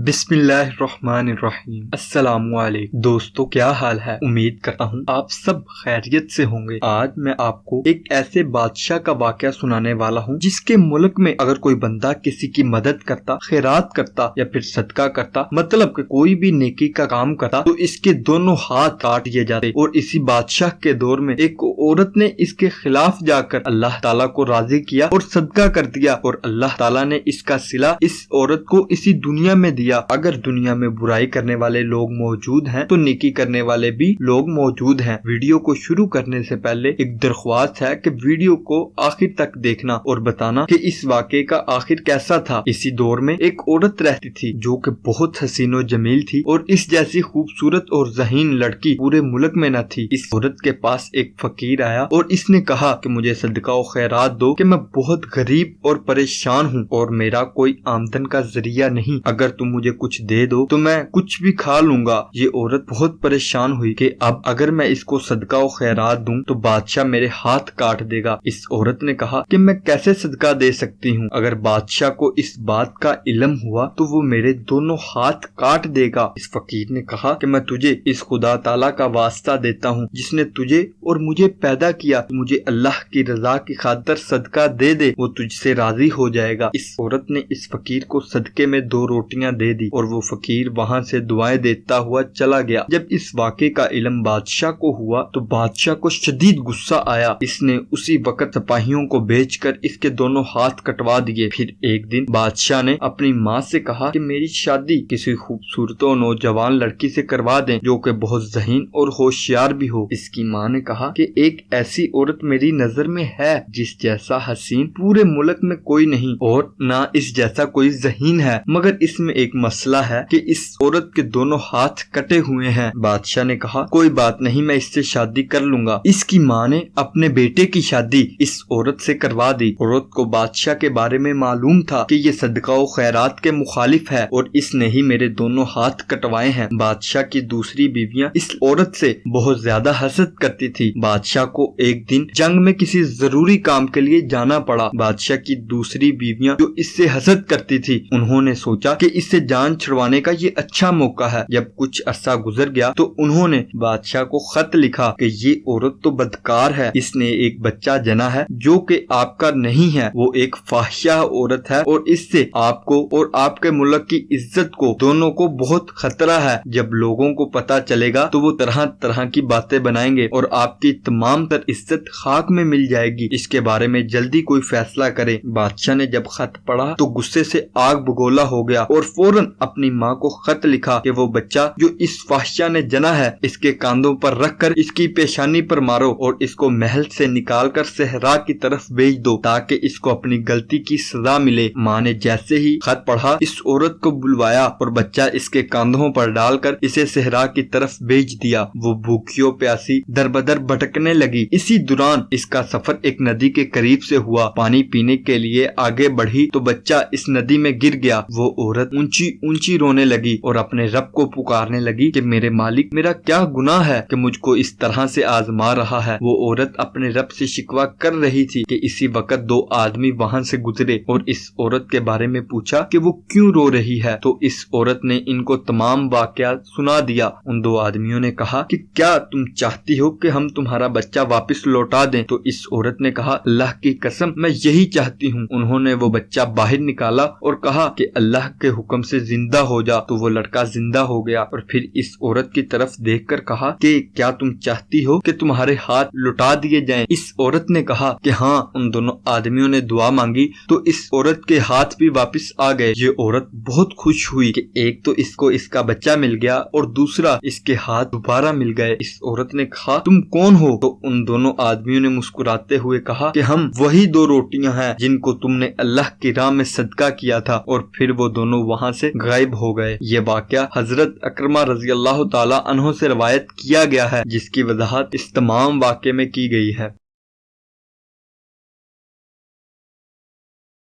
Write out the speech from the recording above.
بسم اللہ الرحمن الرحیم۔ السلام علیکم دوستو، کیا حال ہے؟ امید کرتا ہوں آپ سب خیریت سے ہوں گے۔ آج میں آپ کو ایک ایسے بادشاہ کا واقعہ سنانے والا ہوں جس کے ملک میں اگر کوئی بندہ کسی کی مدد کرتا، خیرات کرتا یا پھر صدقہ کرتا، مطلب کہ کوئی بھی نیکی کا کام کرتا، تو اس کے دونوں ہاتھ کاٹ دیے جاتے۔ اور اسی بادشاہ کے دور میں ایک عورت نے اس کے خلاف جا کر اللہ تعالیٰ کو راضی کیا اور صدقہ کر دیا، اور اللہ تعالیٰ نے اس کا صلہ اس عورت کو اسی دنیا میں دیا۔ اگر دنیا میں برائی کرنے والے لوگ موجود ہیں تو نیکی کرنے والے بھی لوگ موجود ہیں۔ ویڈیو کو شروع کرنے سے پہلے ایک درخواست ہے کہ ویڈیو کو آخر تک دیکھنا اور بتانا کہ اس واقعے کا آخر کیسا تھا۔ اسی دور میں ایک عورت رہتی تھی جو کہ بہت حسین و جمیل تھی، اور اس جیسی خوبصورت اور ذہین لڑکی پورے ملک میں نہ تھی۔ اس عورت کے پاس ایک فقیر آیا اور اس نے کہا کہ مجھے صدقہ و خیرات دو کہ میں بہت غریب اور پریشان ہوں اور میرا کوئی آمدن کا ذریعہ نہیں، اگر تم مجھے کچھ دے دو تو میں کچھ بھی کھا لوں گا۔ یہ عورت بہت پریشان ہوئی کہ اب اگر میں اس کو صدقہ و خیرات دوں تو بادشاہ میرے ہاتھ کاٹ دے گا۔ اس عورت نے کہا کہ میں کیسے صدقہ دے سکتی ہوں؟ اگر بادشاہ کو اس بات کا علم ہوا تو وہ میرے دونوں ہاتھ کاٹ دے گا۔ اس فقیر نے کہا کہ میں تجھے اس خدا تعالیٰ کا واسطہ دیتا ہوں جس نے تجھے اور مجھے پیدا کیا، مجھے اللہ کی رضا کی خاطر صدقہ دے دے، وہ تجھ سے راضی ہو جائے گا۔ اس عورت نے اس فقیر کو صدقے میں 2 روٹیاں دے دی اور وہ فقیر وہاں سے دعائیں دیتا ہوا چلا گیا۔ جب اس واقعے کا علم بادشاہ کو ہوا تو بادشاہ کو شدید غصہ آیا۔ اس نے اسی وقت سپاہیوں کو بھیج کر اس کے دونوں ہاتھ کٹوا دیے۔ پھر ایک دن بادشاہ نے اپنی ماں سے کہا کہ میری شادی کسی خوبصورت و نوجوان لڑکی سے کروا دیں جو کہ بہت ذہین اور ہوشیار بھی ہو۔ اس کی ماں نے کہا کہ ایک ایسی عورت میری نظر میں ہے جس جیسا حسین پورے ملک میں کوئی نہیں، اور نہ اس جیسا کوئی ذہین ہے، مگر اس میں ایک مسئلہ ہے کہ اس عورت کے دونوں ہاتھ کٹے ہوئے ہیں۔ بادشاہ نے کہا کوئی بات نہیں، میں اس سے شادی کر لوں گا۔ اس کی ماں نے اپنے بیٹے کی شادی اس عورت سے کروا دی۔ عورت کو بادشاہ کے بارے میں معلوم تھا کہ یہ صدقہ و خیرات کے مخالف ہے اور اس نے ہی میرے دونوں ہاتھ کٹوائے ہیں۔ بادشاہ کی دوسری بیویاں اس عورت سے بہت زیادہ حسد کرتی تھی۔ بادشاہ کو ایک دن جنگ میں کسی ضروری کام کے لیے جانا پڑا۔ بادشاہ کی دوسری بیویاں جو اس سے حسد کرتی تھی، انہوں نے سوچا کہ اس سے جان چھڑوانے کا یہ اچھا موقع ہے۔ جب کچھ عرصہ گزر گیا تو انہوں نے بادشاہ کو خط لکھا کہ یہ عورت تو بدکار ہے، اس نے ایک بچہ جنا ہے جو کہ آپ کا نہیں ہے، وہ ایک فاحشہ عورت ہے اور اس سے آپ کو اور آپ کے ملک کی عزت کو دونوں کو بہت خطرہ ہے۔ جب لوگوں کو پتا چلے گا تو وہ طرح طرح کی باتیں بنائیں گے اور آپ کی تمام تر عزت خاک میں مل جائے گی۔ اس کے بارے میں جلدی کوئی فیصلہ کرے۔ بادشاہ نے جب خط پڑھا تو غصے سے آگ بگولا ہو گیا اور فوراً اپنی ماں کو خط لکھا کہ وہ بچہ جو اس فاحشہ نے جنا ہے اس کے کاندھوں پر رکھ کر اس کی پیشانی پر مارو اور اس کو محل سے نکال کر صحرا کی طرف بھیج دو تاکہ اس کو اپنی غلطی کی سزا ملے۔ ماں نے جیسے ہی خط پڑھا اس عورت کو بلوایا اور بچہ اس کے کاندھوں پر ڈال کر اسے صحرا کی طرف بھیج دیا۔ وہ بھوکیوں پیاسی در بدر بھٹکنے لگی۔ اسی دوران اس کا سفر ایک ندی کے قریب سے ہوا۔ پانی پینے کے لیے آگے بڑھی تو بچہ اس ندی میں گر گیا۔ وہ عورت اونچی اونچی رونے لگی اور اپنے رب کو پکارنے لگی کہ میرے مالک، میرا کیا گناہ ہے کہ مجھ کو اس طرح سے آزما رہا ہے۔ وہ عورت اپنے رب سے شکوہ کر رہی تھی کہ اسی وقت 2 آدمی وہاں سے گزرے اور اس عورت کے بارے میں پوچھا کہ وہ کیوں رو رہی ہے، تو اس عورت نے ان کو تمام واقعات سنا دیا۔ ان 2 آدمیوں نے کہا کہ کیا تم چاہتی ہو کہ ہم تمہارا بچہ واپس لوٹا دیں؟ تو اس عورت نے کہا اللہ کی قسم میں یہی چاہتی ہوں۔ انہوں نے وہ بچہ باہر نکالا اور کہا کہ اللہ کے حکم سے زندہ ہو جا، تو وہ لڑکا زندہ ہو گیا اور پھر اس عورت کی طرف دیکھ کر کہا کہ کیا تم چاہتی ہو کہ تمہارے ہاتھ لٹا دیے جائیں؟ اس عورت نے کہا کہ ہاں۔ ان دونوں آدمیوں نے دعا مانگی تو اس عورت کے ہاتھ بھی واپس آ گئے۔ یہ عورت بہت خوش ہوئی کہ ایک تو اس کو اس کا بچہ مل گیا اور دوسرا اس کے ہاتھ دوبارہ مل گئے۔ اس عورت نے کہا تم کون ہو؟ تو ان دونوں آدمیوں نے مسکراتے ہوئے کہا کہ ہم وہی 2 روٹیاں ہیں جن کو تم نے اللہ کی راہ میں صدقہ کیا تھا، اور پھر وہ دونوں وہاں سے غائب ہو گئے۔ یہ واقعہ حضرت اکرمہ رضی اللہ تعالی عنہ سے روایت کیا گیا ہے، جس کی وضاحت اس تمام واقعے میں کی گئی ہے۔